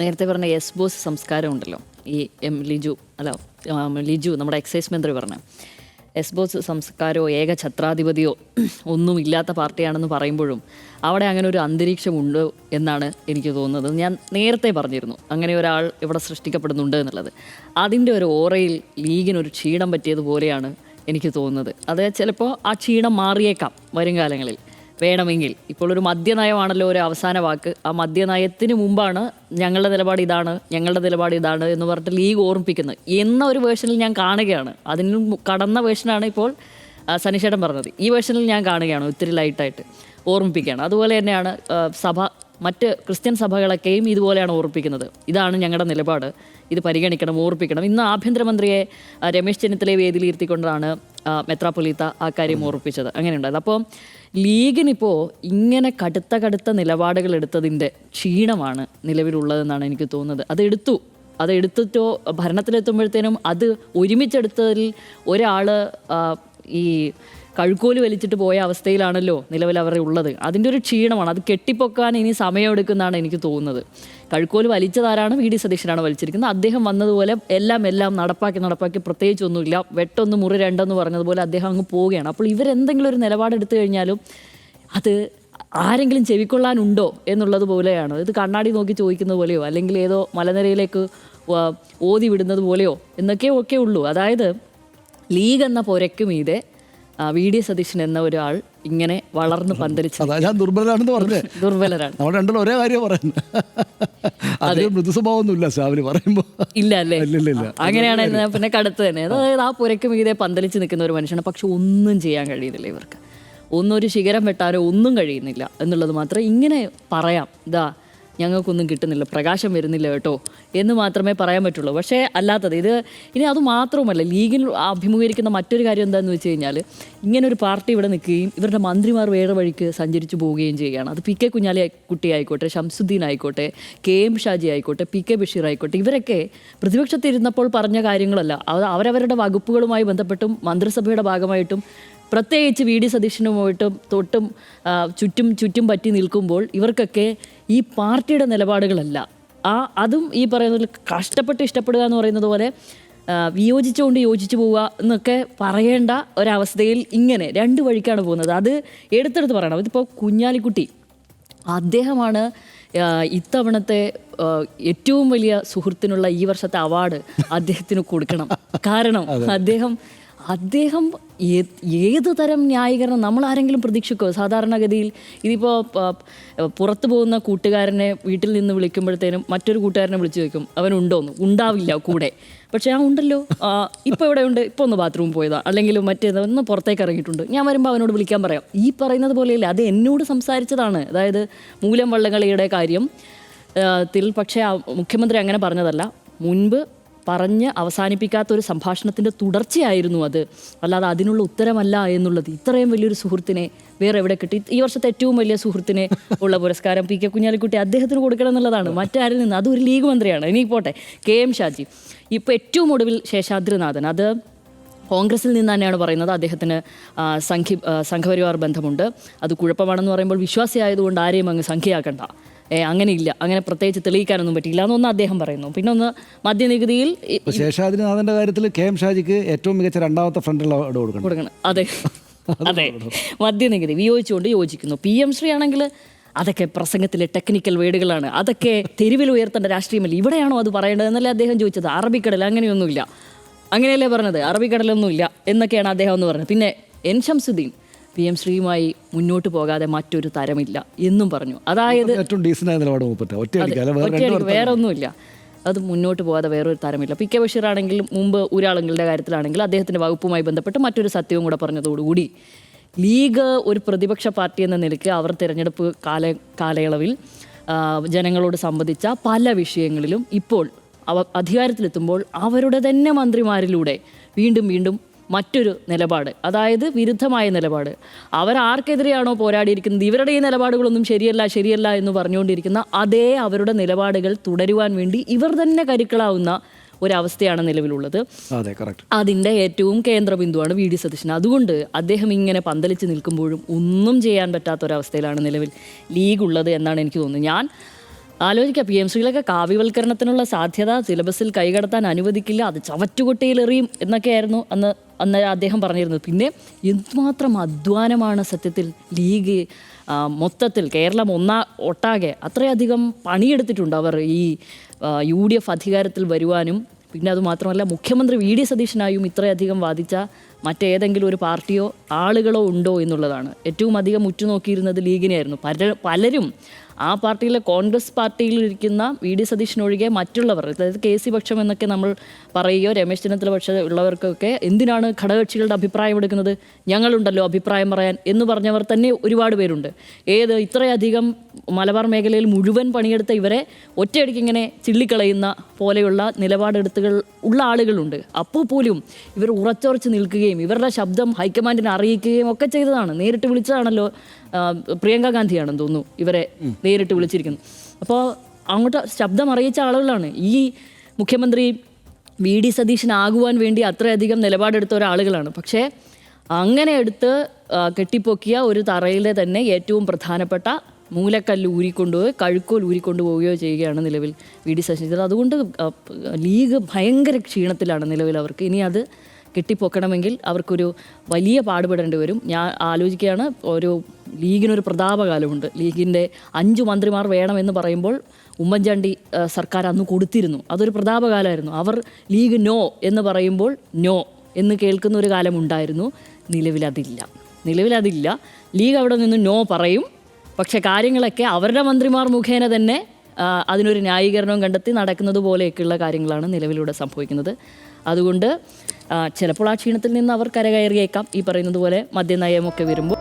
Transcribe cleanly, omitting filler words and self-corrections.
നേരത്തെ പറഞ്ഞ S boss സംസ്കാരം ഉണ്ടല്ലോ, ഈ ലിജു നമ്മുടെ എക്സൈസ് മന്ത്രി പറഞ്ഞ എസ് ബോസ് സംസ്കാരമോ ഏക ഛത്രാധിപതിയോ ഒന്നുമില്ലാത്ത പാർട്ടിയാണെന്ന് പറയുമ്പോഴും അവിടെ അങ്ങനെ ഒരു അന്തരീക്ഷമുണ്ട് എന്നാണ് എനിക്ക് തോന്നുന്നത്. ഞാൻ നേരത്തെ പറഞ്ഞിരുന്നു അങ്ങനെ ഒരാൾ ഇവിടെ സൃഷ്ടിക്കപ്പെടുന്നുണ്ട് എന്നുള്ളത്. അതിൻ്റെ ഒരു ഓറയിൽ ലീഗിനൊരു ക്ഷീണം പറ്റിയതുപോലെയാണ് എനിക്ക് തോന്നുന്നത്. അത് ചിലപ്പോൾ ആ ക്ഷീണം മാറിയേക്കാം വരും കാലങ്ങളിൽ വേണമെങ്കിൽ. ഇപ്പോൾ ഒരു മദ്യനയമാണല്ലോ ഒരു അവസാന വാക്ക്. ആ മദ്യനയത്തിന് മുമ്പാണ് ഞങ്ങളുടെ നിലപാട് ഇതാണ് എന്ന് പറഞ്ഞിട്ട് ലീഗ് ഓർമ്മിപ്പിക്കുന്നത് എന്ന ഒരു വേർഷനിൽ ഞാൻ കാണുകയാണ്. അതിന് കടന്ന വേർഷനാണ് ഇപ്പോൾ സനീഷേട്ടൻ പറഞ്ഞത്. ഈ വേർഷനിൽ ഞാൻ കാണുകയാണ് ഒത്തിരി ലൈറ്റായിട്ട് ഓർമ്മിപ്പിക്കുകയാണ്. അതുപോലെ തന്നെയാണ് മറ്റ് ക്രിസ്ത്യൻ സഭകളൊക്കെയും ഇതുപോലെയാണ് ഓർമ്മിപ്പിക്കുന്നത്. ഇതാണ് ഞങ്ങളുടെ നിലപാട്, ഇത് പരിഗണിക്കണം, ഓർമ്മിപ്പിക്കണം. ഇന്ന് ആഭ്യന്തരമന്ത്രിയെ രമേശ് ചെന്നിത്തലയെ വേദിയിൽ ഇരുത്തിക്കൊണ്ടാണ് മെത്രാപ്പൊലീത്ത ആ കാര്യം ഓർമ്മിപ്പിച്ചത്. അങ്ങനെയുണ്ടായത്. അപ്പോൾ ലീഗിനിപ്പോൾ ഇങ്ങനെ കടുത്ത നിലപാടുകൾ എടുത്തതിൻ്റെ ക്ഷീണമാണ് നിലവിലുള്ളതെന്നാണ് എനിക്ക് തോന്നുന്നത്. അതെടുത്തിട്ടോ ഭരണത്തിലെത്തുമ്പോഴത്തേനും അത് ഒരുമിച്ചെടുത്തതിൽ ഒരാൾ ഈ കഴുക്കോല് വലിച്ചിട്ട് പോയ അവസ്ഥയിലാണല്ലോ നിലവിൽ അവർ ഉള്ളത്. അതിൻ്റെ ഒരു ക്ഷീണമാണ്. അത് കെട്ടിപ്പൊക്കാൻ ഇനി സമയമെടുക്കുന്നതാണ് എനിക്ക് തോന്നുന്നത്. കഴുക്കോല് വലിച്ചതാരാണ്? വി ഡി സതീശനാണ് വലിച്ചിരിക്കുന്നത്. അദ്ദേഹം വന്നതുപോലെ എല്ലാം നടപ്പാക്കി പ്രത്യേകിച്ചൊന്നുമില്ല, വെട്ടൊന്ന് മുറി രണ്ടെന്ന് പറഞ്ഞതുപോലെ അദ്ദേഹം അങ്ങ് പോവുകയാണ്. അപ്പോൾ ഇവരെന്തെങ്കിലും ഒരു നിലപാടെടുത്തു കഴിഞ്ഞാലും അത് ആരെങ്കിലും ചെവിക്കൊള്ളാനുണ്ടോ എന്നുള്ളത് പോലെയാണ്. ഇത് കണ്ണാടി നോക്കി ചോദിക്കുന്നത് പോലെയോ അല്ലെങ്കിൽ ഏതോ മലനിരയിലേക്ക് ഓതി വിടുന്നത് പോലെയോ എന്നൊക്കെ ഉള്ളൂ. അതായത് ലീഗ് എന്ന പുരയ്ക്ക് മീതെ വി ഡി സതീശൻ എന്ന ഒരാൾ ഇങ്ങനെ വളർന്ന് പന്തലിച്ചു. ഞാൻ ദുർബലരാണെന്ന് പറഞ്ഞേ. ദുർബലരാണ്. നമ്മൾ രണ്ടും ഒരേ കാര്യം പറയുന്നത്. അതിന് മൃദുസ്വഭാവമൊന്നുമില്ല സ്വാമിന് പറയുമ്പോൾ. ഇല്ല അല്ലേ? അങ്ങനെയാണ് പിന്നെ കടുത്ത് തന്നെ. അതായത് ആ പുരയ്ക്ക് മീതെ പന്തലിച്ച് നിൽക്കുന്ന ഒരു മനുഷ്യനാണ്. പക്ഷെ ഒന്നും ചെയ്യാൻ കഴിയുന്നില്ല ഇവർക്ക്. ഒന്നൊരു ശിഖരം വെട്ടാനോ ഒന്നും കഴിയുന്നില്ല എന്നുള്ളത് മാത്രമേ ഇങ്ങനെ പറയാം. ഞങ്ങൾക്കൊന്നും കിട്ടുന്നില്ല, പ്രകാശം വരുന്നില്ല കേട്ടോ എന്ന് മാത്രമേ പറയാൻ പറ്റുള്ളൂ. പക്ഷേ അല്ലാത്തത് ഇനി അത് മാത്രവുമല്ല, ലീഗിൽ അഭിമുഖീകരിക്കുന്ന മറ്റൊരു കാര്യം എന്താണെന്ന് വെച്ച് കഴിഞ്ഞാൽ, ഇങ്ങനൊരു പാർട്ടി ഇവിടെ നിൽക്കുകയും ഇവരുടെ മന്ത്രിമാർ വേറെ വഴിക്ക് സഞ്ചരിച്ചു പോവുകയും ചെയ്യുകയാണ്. അത് പി.കെ. കുഞ്ഞാലിക്കുട്ടി ആയിക്കോട്ടെ, ഷംസുദ്ദീൻ ആയിക്കോട്ടെ, കെ.എം. ഷാജി ആയിക്കോട്ടെ, പി.കെ. ബഷീർ ആയിക്കോട്ടെ, ഇവരൊക്കെ പ്രതിപക്ഷത്തിരുന്നപ്പോൾ പറഞ്ഞ കാര്യങ്ങളല്ല. അവരവരുടെ വകുപ്പുകളുമായി ബന്ധപ്പെട്ടും മന്ത്രിസഭയുടെ ഭാഗമായിട്ടും പ്രത്യേകിച്ച് വി ഡി സതീശനുമായിട്ടും ചുറ്റും പറ്റി നിൽക്കുമ്പോൾ ഇവർക്കൊക്കെ ഈ പാർട്ടിയുടെ നിലപാടുകളല്ല, അതും ഈ പറയുന്ന കഷ്ടപ്പെട്ട് ഇഷ്ടപ്പെടുക എന്ന് പറയുന്നത് പോലെ വിയോജിച്ചുകൊണ്ട് യോജിച്ചു പോവുക എന്നൊക്കെ പറയേണ്ട ഒരവസ്ഥയിൽ ഇങ്ങനെ രണ്ട് വഴിക്കാണ് പോകുന്നത്. അത് എടുത്തെടുത്ത് പറയണം. ഇതിപ്പോൾ കുഞ്ഞാലിക്കുട്ടി അദ്ദേഹമാണ് ഇത്തവണത്തെ ഏറ്റവും വലിയ സുഹൃത്തിനുള്ള ഈ വർഷത്തെ അവാർഡ് അദ്ദേഹത്തിന് കൊടുക്കണം. കാരണം അദ്ദേഹം ഏത് തരം ന്യായീകരണം നമ്മൾ ആരെങ്കിലും പ്രതീക്ഷിക്കുമോ? സാധാരണഗതിയിൽ ഇതിപ്പോൾ പുറത്തു പോകുന്ന കൂട്ടുകാരനെ വീട്ടിൽ നിന്ന് വിളിക്കുമ്പോഴത്തേനും മറ്റൊരു കൂട്ടുകാരനെ വിളിച്ചു ചോദിക്കും അവനുണ്ടോന്ന്. ഉണ്ടാവില്ല കൂടെ. പക്ഷേ ഉണ്ടല്ലോ, ഇപ്പോൾ ഇവിടെ ഉണ്ട്, ഇപ്പോൾ ഒന്ന് ബാത്റൂം പോയതാ, അല്ലെങ്കിൽ മറ്റേതൊന്ന് പുറത്തേക്ക് ഇറങ്ങിയിട്ടുണ്ട്, ഞാൻ വരുമ്പോൾ അവനോട് വിളിക്കാൻ പറയാം. ഈ പറയുന്നത് പോലെയല്ല, അത് എന്നോട് സംസാരിച്ചതാണ്. അതായത് മൂലം വള്ളംകളിയുടെ കാര്യം പക്ഷേ മുഖ്യമന്ത്രി അങ്ങനെ പറഞ്ഞതല്ല, മുൻപ് പറഞ്ഞ് അവസാനിപ്പിക്കാത്തൊരു സംഭാഷണത്തിൻ്റെ തുടർച്ചയായിരുന്നു അത്. അല്ലാതെ അതിനുള്ള ഉത്തരമല്ല എന്നുള്ളത്. ഇത്രയും വലിയൊരു സുഹൃത്തിനെ വേറെ എവിടെ കിട്ടി? ഈ വർഷത്തെ ഏറ്റവും വലിയ സുഹൃത്തിനെ ഉള്ള പുരസ്കാരം പി.കെ. കുഞ്ഞാലിക്കുട്ടി അദ്ദേഹത്തിന് കൊടുക്കണം എന്നുള്ളതാണ്. മറ്റാരിൽ നിന്ന്? അതൊരു ലീഗ് മന്ത്രിയാണ്. ഇനി പോട്ടെ, കെ.എം. ഷാജി. ഇപ്പോൾ ഏറ്റവും ഒടുവിൽ ശേഷാദ്രിനാഥൻ, അത് കോൺഗ്രസിൽ നിന്ന് തന്നെയാണ് പറയുന്നത്. അദ്ദേഹത്തിന് സംഘപരിവാർ ബന്ധമുണ്ട്. അത് കുഴപ്പമാണെന്ന് പറയുമ്പോൾ വിശ്വാസിയായതുകൊണ്ട് ആരെയും അങ്ങ് സംഖ്യയാക്കണ്ട, അങ്ങനെയില്ല, അങ്ങനെ പ്രത്യേകിച്ച് തെളിയിക്കാനൊന്നും പറ്റില്ല എന്നൊന്ന് അദ്ദേഹം പറയുന്നു. പിന്നെ ഒന്ന് മദ്യനികുതിയിൽ ശേഷാദ്രിനാഥന്റെ കാര്യത്തിൽ കെ.എം. ഷാജിക്ക് ഏറ്റവും മികച്ച രണ്ടാമത്തെ ഫ്രണ്ടിൽ കൊടുക്കണം. അതെ മദ്യനികുതി വിയോജിച്ചുകൊണ്ട് യോജിക്കുന്നു. PM ശ്രീ ആണെങ്കിൽ അതൊക്കെ പ്രസംഗത്തിലെ ടെക്നിക്കൽ വേർഡുകളാണ്, അതൊക്കെ തെരുവിൽ ഉയർത്തേണ്ട രാഷ്ട്രീയമല്ല, ഇവിടെയാണോ അത് പറയേണ്ടതെന്നല്ലേ അദ്ദേഹം ചോദിച്ചത്. അറബിക്കടൽ അങ്ങനെയൊന്നുമില്ല, അങ്ങനെയല്ലേ പറഞ്ഞത്, അറബിക്കടലൊന്നുമില്ല എന്നൊക്കെയാണ് അദ്ദേഹം എന്ന് പറഞ്ഞത്. പിന്നെ എൻ ഷംസുദ്ദീൻ PM ശ്രീയുമായി മുന്നോട്ട് പോകാതെ മറ്റൊരു തരമില്ല എന്നും പറഞ്ഞു. അതായത് വേറെ ഒന്നുമില്ല, അത് മുന്നോട്ട് പോകാതെ വേറൊരു തരമില്ല. പി.കെ. ബഷീർ ആണെങ്കിലും മുമ്പ് ഊരാളുകളുടെ കാര്യത്തിലാണെങ്കിൽ അദ്ദേഹത്തിൻ്റെ വകുപ്പുമായി ബന്ധപ്പെട്ട് മറ്റൊരു സത്യവും കൂടെ പറഞ്ഞതോടുകൂടി ലീഗ് ഒരു പ്രതിപക്ഷ പാർട്ടി എന്ന നിലയ്ക്ക് അവർ തിരഞ്ഞെടുപ്പ് കാലയളവിൽ ജനങ്ങളോട് സംബന്ധിച്ച പല വിഷയങ്ങളിലും ഇപ്പോൾ അധികാരത്തിലെത്തുമ്പോൾ അവരുടെ തന്നെ മന്ത്രിമാരിലൂടെ വീണ്ടും മറ്റൊരു നിലപാട്, അതായത് വിരുദ്ധമായ നിലപാട്, അവരാർക്കെതിരെയാണോ പോരാടിയിരിക്കുന്നത് ഇവരുടെ ഈ നിലപാടുകളൊന്നും ശരിയല്ല എന്ന് പറഞ്ഞുകൊണ്ടിരിക്കുന്ന അതേ അവരുടെ നിലപാടുകൾ തുടരുവാൻ വേണ്ടി ഇവർ തന്നെ കരുക്കളാവുന്ന ഒരവസ്ഥയാണ് നിലവിലുള്ളത്. അതിൻ്റെ ഏറ്റവും കേന്ദ്രബിന്ദുവാണ് വി ഡി സതീശൻ. അതുകൊണ്ട് അദ്ദേഹം ഇങ്ങനെ പന്തലിച്ച് നിൽക്കുമ്പോഴും ഒന്നും ചെയ്യാൻ പറ്റാത്തൊരവസ്ഥയിലാണ് നിലവിൽ ലീഗ് ഉള്ളത് എന്നാണ് എനിക്ക് തോന്നുന്നത്. ഞാൻ ആലോചിക്കാം, പി എം ശ്രീയിലൊക്കെ കാവ്യവൽക്കരണത്തിനുള്ള സാധ്യത സിലബസിൽ കൈകടത്താൻ അനുവദിക്കില്ല, അത് ചവറ്റുകൊട്ടയിലെറിയും എന്നൊക്കെയായിരുന്നു അന്ന് അദ്ദേഹം പറഞ്ഞിരുന്നത്. പിന്നെ എന്തുമാത്രം അധ്വാനമാണ് സത്യത്തിൽ ലീഗ് മൊത്തത്തിൽ കേരളം ഒട്ടാകെ അത്രയധികം പണിയെടുത്തിട്ടുണ്ട് അവർ ഈ UDF അധികാരത്തിൽ വരുവാനും. പിന്നെ അതുമാത്രമല്ല, മുഖ്യമന്ത്രി VD സതീശനായും ഇത്രയധികം വാദിച്ച മറ്റേതെങ്കിലും ഒരു പാർട്ടിയോ ആളുകളോ ഉണ്ടോ എന്നുള്ളതാണ്. ഏറ്റവും അധികം ഉറ്റുനോക്കിയിരുന്നത് ലീഗിനെയായിരുന്നു. പലരും ആ പാർട്ടിയിലെ കോൺഗ്രസ് പാർട്ടിയിലിരിക്കുന്ന VD സതീശനൊഴികെ മറ്റുള്ളവർ, അതായത് KC പക്ഷം എന്നൊക്കെ നമ്മൾ പറയുകയോ രമേശ് ചെന്നിത്തല പക്ഷം ഉള്ളവർക്കൊക്കെ എന്തിനാണ് ഘടകകക്ഷികളുടെ അഭിപ്രായം എടുക്കുന്നത്, ഞങ്ങളുണ്ടല്ലോ അഭിപ്രായം പറയാൻ എന്ന് പറഞ്ഞവർ തന്നെ ഒരുപാട് പേരുണ്ട്. ഇത്രയധികം മലബാർ മേഖലയിൽ മുഴുവൻ പണിയെടുത്ത ഇവരെ ഒറ്റയടിക്ക് ഇങ്ങനെ ചിള്ളിക്കളയുന്ന പോലെയുള്ള നിലപാടെടുത്തുകൾ ഉള്ള ആളുകളുണ്ട്. അപ്പോൾ പോലും ഇവർ ഉറച്ചുറച്ച് നിൽക്കുകയും ഇവരുടെ ശബ്ദം ഹൈക്കമാൻഡിനെ അറിയിക്കുകയും ഒക്കെ ചെയ്തതാണ്. നേരിട്ട് വിളിച്ചതാണല്ലോ, പ്രിയങ്ക ഗാന്ധിയാണെന്ന് തോന്നുന്നു ഇവരെ നേരിട്ട് വിളിച്ചിരിക്കുന്നത്. അപ്പോൾ അങ്ങോട്ട് ശബ്ദം അറിയിച്ച ആളുകളാണ്. ഈ മുഖ്യമന്ത്രി VD സതീശനാകുവാൻ വേണ്ടി അത്രയധികം നിലപാടെടുത്ത ഒരാളുകളാണ്. പക്ഷേ അങ്ങനെ എടുത്ത് കെട്ടിപ്പൊക്കിയ ഒരു തറയിലെ തന്നെ ഏറ്റവും പ്രധാനപ്പെട്ട മൂലക്കല്ല് ഊരിക്കൊണ്ടുപോയി കഴുക്കോൽ ഊരിക്കൊണ്ടുപോവുകയോ ചെയ്യുകയാണ് നിലവിൽ VD സതീശൻ. അതുകൊണ്ട് ലീഗ് ഭയങ്കര ക്ഷീണത്തിലാണ് നിലവിൽ അവർക്ക്. ഇനി അത് കെട്ടിപ്പൊക്കണമെങ്കിൽ അവർക്കൊരു വലിയ പാടുപെടേണ്ടി വരും. ഞാൻ ആലോചിക്കുകയാണ്, ലീഗിനൊരു പ്രതാപകാലമുണ്ട്. ലീഗിൻ്റെ 5 മന്ത്രിമാർ വേണമെന്ന് പറയുമ്പോൾ ഉമ്മൻചാണ്ടി സർക്കാർ അന്ന് കൊടുത്തിരുന്നു. അതൊരു പ്രതാപകാലമായിരുന്നു. അവർ ലീഗ് നോ എന്ന് പറയുമ്പോൾ നോ എന്ന് കേൾക്കുന്ന ഒരു കാലമുണ്ടായിരുന്നു. നിലവിലതില്ല. ലീഗ് അവിടെ നിന്ന് നോ പറയും, പക്ഷേ കാര്യങ്ങളൊക്കെ അവരുടെ മന്ത്രിമാർ മുഖേന തന്നെ അതിനൊരു ന്യായീകരണവും കണ്ടെത്തി നടക്കുന്നത് പോലെയൊക്കെയുള്ള കാര്യങ്ങളാണ് നിലവിലൂടെ സംഭവിക്കുന്നത്. അതുകൊണ്ട് ചിലപ്പോൾ ആ ക്ഷീണത്തിൽ നിന്ന് അവർ കരകയറിയേക്കാം, ഈ പറയുന്നത് പോലെ മദ്യനയമൊക്കെ വരുമ്പോൾ.